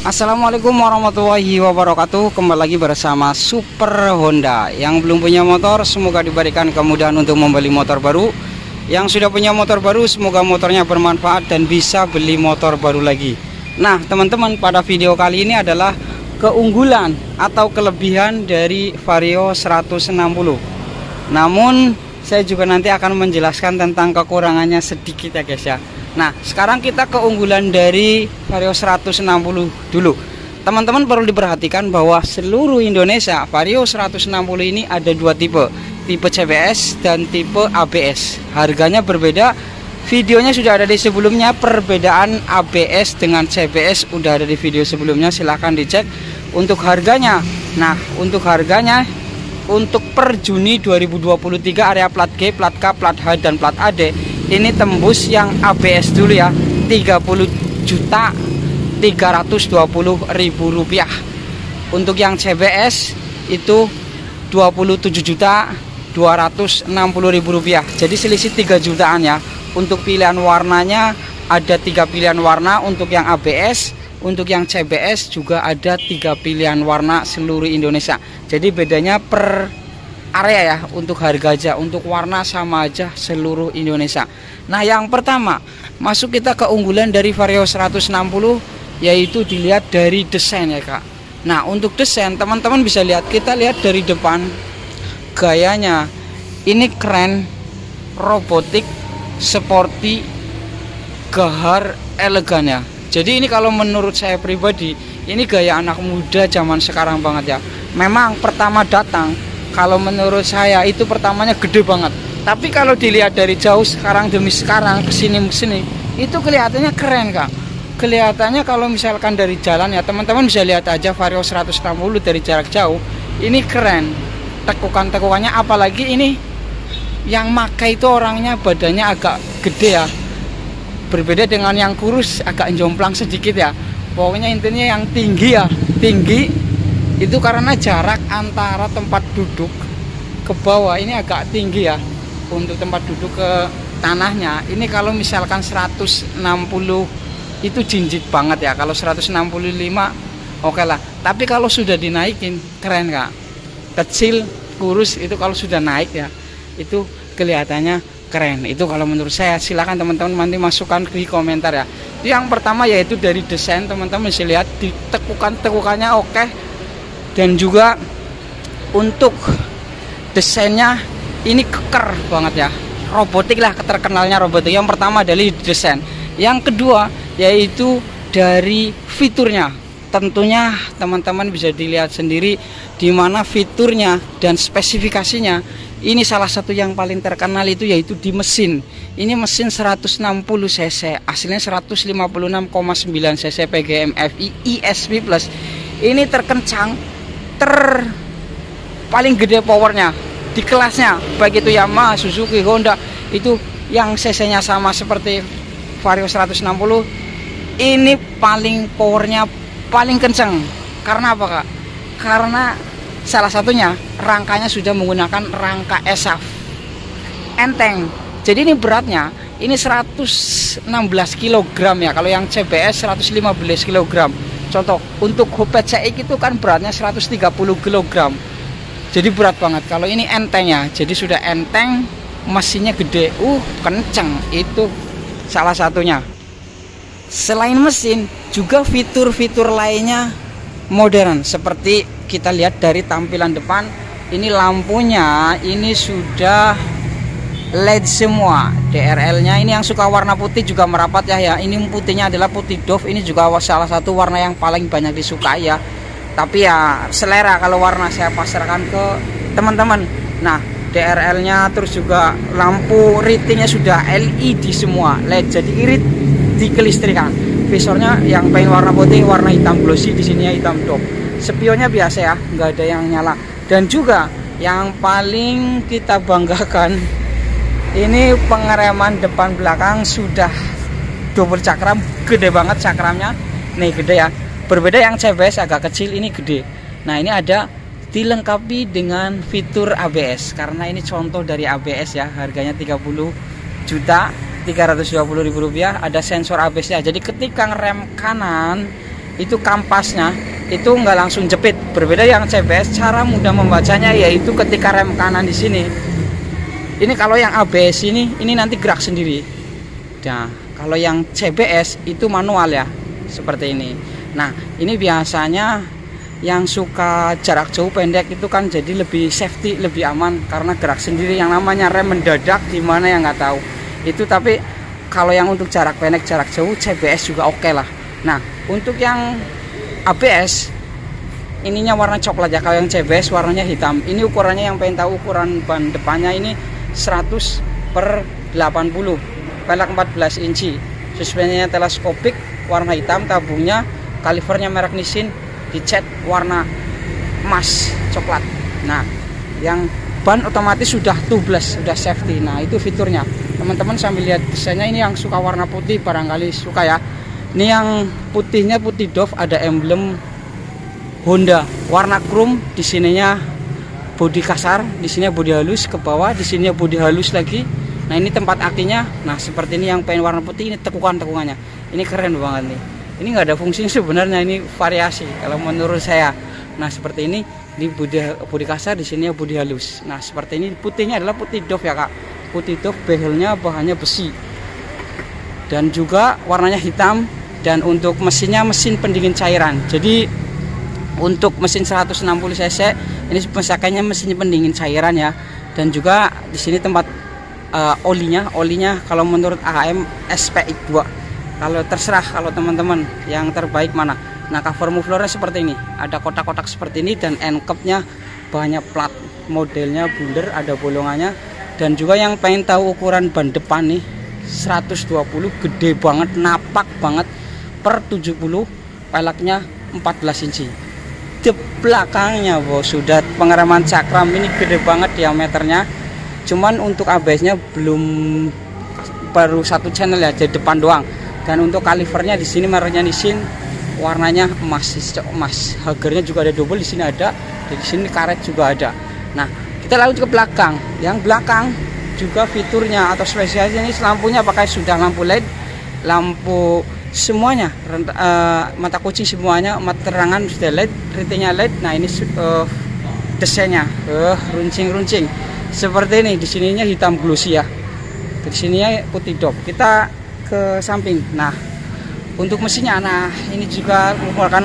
Assalamualaikum warahmatullahi wabarakatuh. Kembali lagi bersama Super Honda. Yang belum punya motor, semoga diberikan kemudahan untuk membeli motor baru. Yang sudah punya motor baru, semoga motornya bermanfaat dan bisa beli motor baru lagi. Nah teman-teman, pada video kali ini adalah keunggulan atau kelebihan dari Vario 160. Namun saya juga nanti akan menjelaskan tentang kekurangannya sedikit ya guys ya. Nah sekarang kita keunggulan dari Vario 160 dulu. Teman-teman perlu diperhatikan bahwa seluruh Indonesia Vario 160 ini ada dua tipe CBS dan tipe ABS. Harganya berbeda. Videonya sudah ada di sebelumnya. Perbedaan ABS dengan CBS udah ada di video sebelumnya, silahkan dicek. Untuk harganya, nah untuk harganya untuk per Juni 2023 area plat G, plat K, plat H, dan plat AD ini tembus yang ABS dulu ya, 30.320.000 rupiah. Untuk yang CBS itu 27.260.000 rupiah. Jadi selisih 3 jutaan ya. Untuk pilihan warnanya ada 3 pilihan warna. Untuk yang ABS, untuk yang CBS juga ada 3 pilihan warna seluruh Indonesia. Jadi bedanya per area ya, untuk harga aja, untuk warna sama aja seluruh Indonesia. Nah yang pertama, masuk kita keunggulan dari Vario 160, yaitu dilihat dari desain ya kak. Nah untuk desain teman-teman bisa lihat, kita lihat dari depan gayanya ini keren, robotik, sporty, gahar, elegan ya. Jadi ini kalau menurut saya pribadi, ini gaya anak muda zaman sekarang banget ya. Memang pertama datang, kalau menurut saya itu pertamanya gede banget. Tapi kalau dilihat dari jauh sekarang demi sekarang, kesini itu kelihatannya keren kak. Kelihatannya kalau misalkan dari jalan ya, teman-teman bisa lihat aja Vario 160 dari jarak jauh, ini keren. Tekukan-tekukannya, apalagi ini yang makai itu orangnya badannya agak gede ya. Berbeda dengan yang kurus, agak jomplang sedikit ya. Pokoknya intinya yang tinggi ya, tinggi itu karena jarak antara tempat duduk ke bawah ini agak tinggi ya. Untuk tempat duduk ke tanahnya ini kalau misalkan 160 itu jinjit banget ya. Kalau 165 oke lah. Tapi kalau sudah dinaikin keren kak. Kecil, kurus itu kalau sudah naik ya, itu kelihatannya keren. Itu kalau menurut saya. Silahkan teman-teman nanti masukkan di komentar ya. Yang pertama yaitu dari desain, teman-teman bisa lihat di tekukannya oke. Dan juga untuk desainnya ini keker banget ya, robotik lah, terkenalnya robotik. Yang pertama dari desain. Yang kedua yaitu dari fiturnya. Tentunya teman-teman bisa dilihat sendiri di mana fiturnya dan spesifikasinya. Ini salah satu yang paling terkenal itu yaitu di mesin. Ini mesin 160 cc, aslinya 156,9 cc PGM FI ESP Plus. Ini terkencang, paling gede powernya di kelasnya, baik itu Yamaha, Suzuki, Honda, itu yang cc-nya sama seperti Vario 160. Ini paling powernya paling kencang. Karena apa kak? Karena salah satunya rangkanya sudah menggunakan rangka ESAF, enteng. Jadi ini beratnya ini 116 kg ya. Kalau yang CBS 115 kg. Contoh untuk Gopet CX itu kan beratnya 130 kg. Jadi berat banget. Kalau ini entengnya, jadi sudah enteng, mesinnya gede, kenceng. Itu salah satunya. Selain mesin, juga fitur-fitur lainnya modern. Seperti kita lihat dari tampilan depan, ini lampunya ini sudah LED semua. DRL-nya ini yang suka warna putih juga merapat ya. Ini putihnya adalah putih Dove. Ini juga salah satu warna yang paling banyak disukai ya. Tapi ya selera kalau warna saya pasarkan ke teman-teman. Nah DRL-nya terus juga lampu ratingnya sudah LED semua, LED, jadi irit di kelistrikan. Visornya yang pengen warna putih, warna hitam glossy, di sini hitam Dove. Spionnya biasa ya, nggak ada yang nyala. Dan juga yang paling kita banggakan, ini pengereman depan belakang sudah double cakram, gede banget cakramnya. Nih gede ya. Berbeda yang CBS agak kecil, ini gede. Nah ini ada dilengkapi dengan fitur ABS. Karena ini contoh dari ABS ya. Harganya 30.320.000 rupiah. Ada sensor ABS nya. Jadi ketika ngerem kanan itu kampasnya itu nggak langsung jepit. Berbeda yang CBS, cara mudah membacanya yaitu ketika rem kanan di sini. Ini kalau yang ABS ini nanti gerak sendiri. Nah, kalau yang CBS itu manual ya, seperti ini. Nah, ini biasanya yang suka jarak jauh pendek itu kan jadi lebih safety, lebih aman karena gerak sendiri. Yang namanya rem mendadak gimana yang nggak tahu itu. Tapi kalau yang untuk jarak pendek, jarak jauh, CBS juga oke lah. Nah, untuk yang ABS ininya warna coklat ya. Kalau yang CBS warnanya hitam. Ini ukurannya, yang pengen tahu ukuran ban depannya ini 100/80, pelek 14 inci, suspensinya teleskopik, warna hitam, tabungnya, kalipernya merek Nissin, dicat warna emas coklat. Nah, yang ban otomatis sudah tubeless, sudah safety. Nah, itu fiturnya. Teman-teman sambil lihat desainnya. Ini yang suka warna putih barangkali suka ya. Ini yang putihnya putih Dove, ada emblem Honda, warna chrome. Di sininya bodi kasar, di sini bodi halus ke bawah, di sini bodi halus lagi. Nah, ini tempat akinya. Nah, seperti ini yang pengen warna putih, ini tekukan-tekukannya. Ini keren banget nih. Ini nggak ada fungsi sebenarnya, ini variasi kalau menurut saya. Nah, seperti ini di bodi kasar, di sini bodi halus. Nah, seperti ini. Putihnya adalah putih Dove ya kak, putih Dove, behelnya bahannya besi dan juga warnanya hitam. Dan untuk mesinnya mesin pendingin cairan. Jadi untuk mesin 160 cc ini pemakaiannya mesin pendingin cairan ya. Dan juga di sini tempat olinya kalau menurut AHM SPX2. Kalau terserah kalau teman-teman yang terbaik mana. Nah, cover mufflernya seperti ini, ada kotak-kotak seperti ini, dan end capnya banyak plat, modelnya bundar, ada bolongannya. Dan juga yang pengen tahu ukuran ban depan nih 120, gede banget, napak banget, per 70, peleknya 14 inci. Di belakangnya bos sudah pengereman cakram, ini gede banget diameternya. Cuman untuk ABS-nya belum, baru satu channel ya, jadi depan doang. Dan untuk kalipernya di sini mereknya Nissin, warnanya emas, emas. Hagernya juga ada double, di sini ada, di sini karet juga ada. Nah, kita lanjut ke belakang. Yang belakang juga fiturnya atau spesialnya ini lampunya pakai sudah lampu LED, lampu semuanya, mata kunci semuanya, mata terangan sudah LED, ratingnya LED. Nah, ini desainnya, runcing-runcing seperti ini. Di sininya hitam glossy ya, di sininya putih Dove. Kita ke samping. Nah, untuk mesinnya, nah ini juga merupakan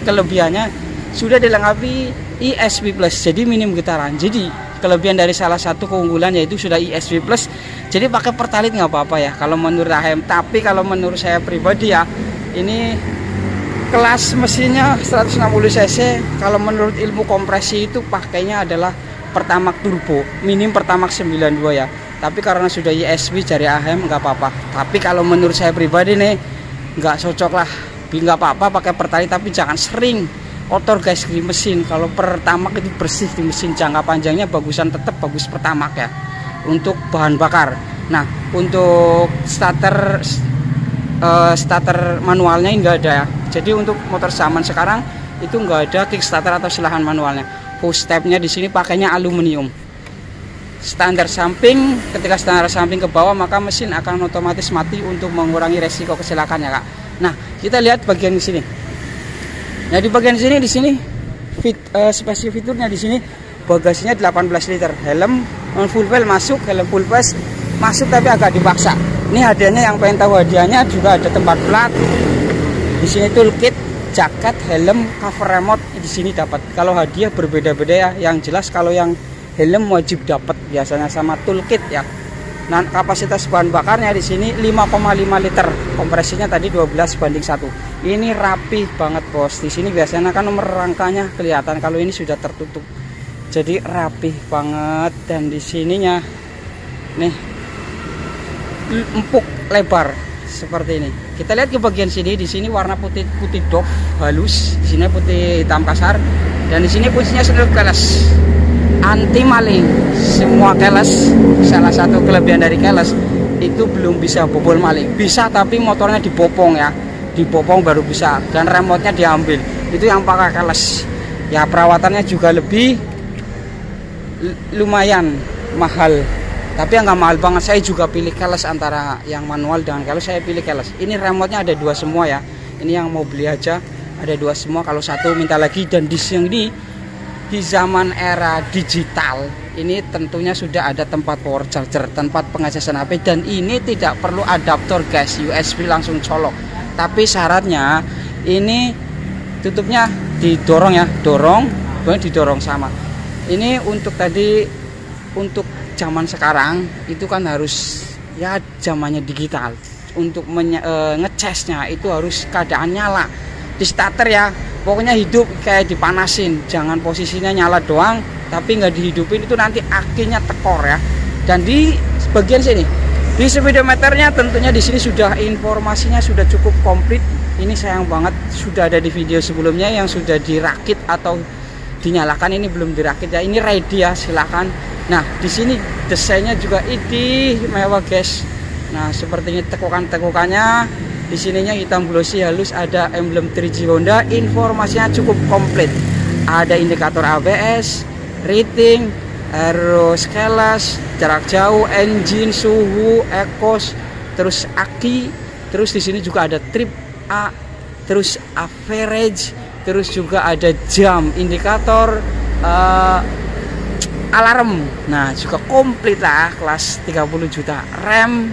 kelebihannya sudah dilengkapi ESP Plus, jadi minim getaran. Jadi kelebihan dari salah satu keunggulan yaitu sudah ESP Plus. Jadi pakai pertalite nggak apa-apa ya kalau menurut AHM. Tapi kalau menurut saya pribadi ya, ini kelas mesinnya 160 cc. Kalau menurut ilmu kompresi itu pakainya adalah Pertamax turbo, minim Pertamax 92 ya. Tapi karena sudah ESP dari AHM nggak apa-apa. Tapi kalau menurut saya pribadi nih nggak cocok lah, nggak apa-apa pakai pertalite, tapi jangan sering kotor guys di mesin. Kalau Pertamax itu bersih di mesin, jangka panjangnya bagusan, tetap bagus Pertamax ya untuk bahan bakar. Nah, untuk starter manualnya nggak ada ya. Jadi untuk motor zaman sekarang itu nggak ada kickstarter atau silahan manualnya. Full stepnya di sini pakainya aluminium. Standar samping, ketika standar samping ke bawah maka mesin akan otomatis mati untuk mengurangi resiko kecelakaan ya kak. Nah, kita lihat bagian di sini. Nah, di bagian sini spesial fiturnya di sini bagasinya 18 liter, helm non full face masuk, helm full face masuk tapi agak dipaksa. Ini hadiahnya, yang pengen tahu hadiahnya juga ada tempat plat. Di sini toolkit, jaket, helm, cover remote di sini dapat. Kalau hadiah berbeda-beda ya. Yang jelas kalau yang helm wajib dapat biasanya sama toolkit ya. Nah, kapasitas bahan bakarnya di sini 5,5 liter. Kompresinya tadi 12:1. Ini rapih banget bos. Di sini biasanya kan nomor rangkanya kelihatan, kalau ini sudah tertutup. Jadi rapih banget. Dan di sininya nih empuk lebar seperti ini. Kita lihat ke bagian sini. Di sini warna putih Dove halus, di sini putih hitam kasar, dan di sini kuncinya sendal keles. Anti maling, semua keles. Salah satu kelebihan dari keles itu belum bisa bobol maling. Bisa tapi motornya dibopong ya, dibopong baru bisa, dan remote-nya diambil. Itu yang pakai keles. Ya, perawatannya juga lebih lumayan mahal, tapi nggak mahal banget. Saya juga pilih keles, antara yang manual dengan keles saya pilih keles. Ini remote-nya ada dua semua ya. Ini yang mau beli aja ada 2 semua, kalau satu minta lagi. Dan di sini di zaman era digital ini tentunya sudah ada tempat power charger, tempat pengajasan HP, dan ini tidak perlu adaptor guys, USB langsung colok. Tapi syaratnya ini tutupnya didorong ya, kemudian didorong sama. Ini untuk tadi, untuk zaman sekarang itu kan harus ya zamannya digital. Untuk ngecasnya itu harus keadaan nyala di starter ya, pokoknya hidup kayak dipanasin, jangan posisinya nyala doang tapi nggak dihidupin, itu nanti akinya tekor ya. Dan di bagian sini di speedometernya tentunya di sini sudah informasinya sudah cukup komplit. Ini sayang banget sudah ada di video sebelumnya yang sudah dirakit atau dinyalakan, ini belum dirakit ya. Ini ready ya, silakan. Nah di sini desainnya juga idih mewah guys. Nah seperti ini tekukannya, di sininya hitam glossy halus, ada emblem 3G Honda, informasinya cukup komplit. Ada indikator ABS, rating, harus kelas, jarak jauh, engine, suhu, ekos, terus aki, terus di sini juga ada trip A, terus average, terus juga ada jam, indikator, alarm. Nah juga komplit lah, kelas 30 juta. Rem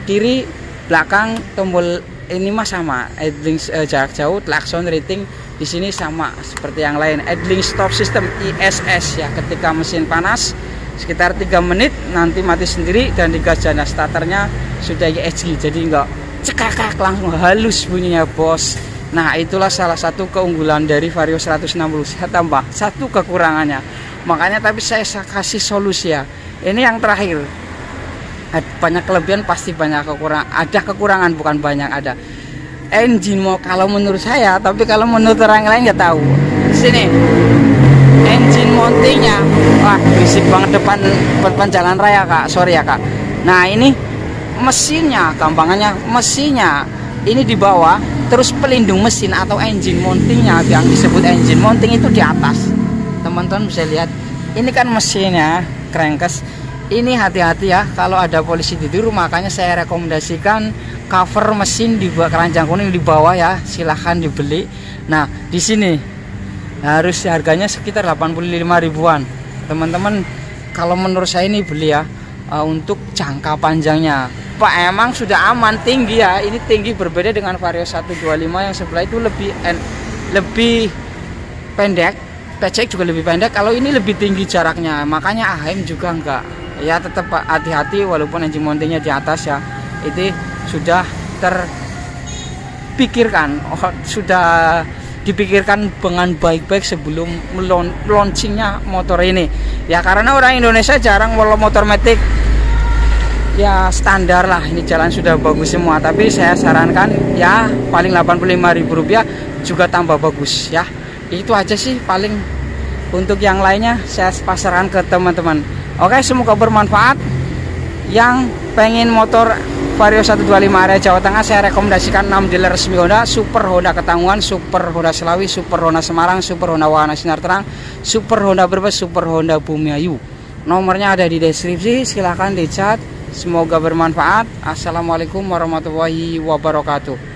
kiri, belakang, tombol ini mah sama, idling jarak jauh, klakson, rating di sini sama seperti yang lain. Idling stop system ISS ya, ketika mesin panas sekitar 3 menit nanti mati sendiri, dan digas jana starternya sudah ISG, jadi enggak cekakak, langsung halus bunyinya bos. Nah itulah salah satu keunggulan dari Vario 160. Saya tambah satu kekurangannya, makanya tapi saya kasih solusi ya. Ini yang terakhir, banyak kelebihan pasti banyak kekurangan, ada kekurangan bukan banyak, ada. Engine mau kalau menurut saya, tapi kalau menurut orang lain nggak tahu. Sini engine mountingnya, wah berisik banget depan jalan raya kak, sorry ya kak. Nah ini mesinnya, gampangannya mesinnya ini di bawah, terus pelindung mesin atau engine mountingnya yang disebut engine mounting itu di atas. Teman-teman bisa lihat, ini kan mesinnya crankcase. Ini hati-hati ya kalau ada polisi tidur, makanya saya rekomendasikan cover mesin di keranjang kuning di bawah ya, silahkan dibeli. Nah di sini harus harganya sekitar 85 ribuan teman-teman. Kalau menurut saya ini beli ya, untuk jangka panjangnya. Pak emang sudah aman, tinggi ya, ini tinggi berbeda dengan Vario 125 yang sebelah itu lebih pendek, PCX juga lebih pendek. Kalau ini lebih tinggi jaraknya, makanya AHM juga enggak ya, tetap hati-hati walaupun engine mountingnya di atas ya. Itu sudah terpikirkan, sudah dipikirkan dengan baik-baik sebelum launchingnya motor ini ya, karena orang Indonesia jarang walau motor matic ya, standar lah, ini jalan sudah bagus semua. Tapi saya sarankan ya paling Rp85.000 juga tambah bagus ya. Itu aja sih paling, untuk yang lainnya saya pasarkan ke teman-teman. Oke, semoga bermanfaat. Yang pengen motor Vario 125 area Jawa Tengah, saya rekomendasikan 6 dealer resmi Honda: Super Honda Ketangguhan, Super Honda Selawi, Super Honda Semarang, Super Honda Wahana Sinar Terang, Super Honda Brebes, Super Honda Bumiayu. Nomornya ada di deskripsi, silahkan dicat. Semoga bermanfaat. Assalamualaikum warahmatullahi wabarakatuh.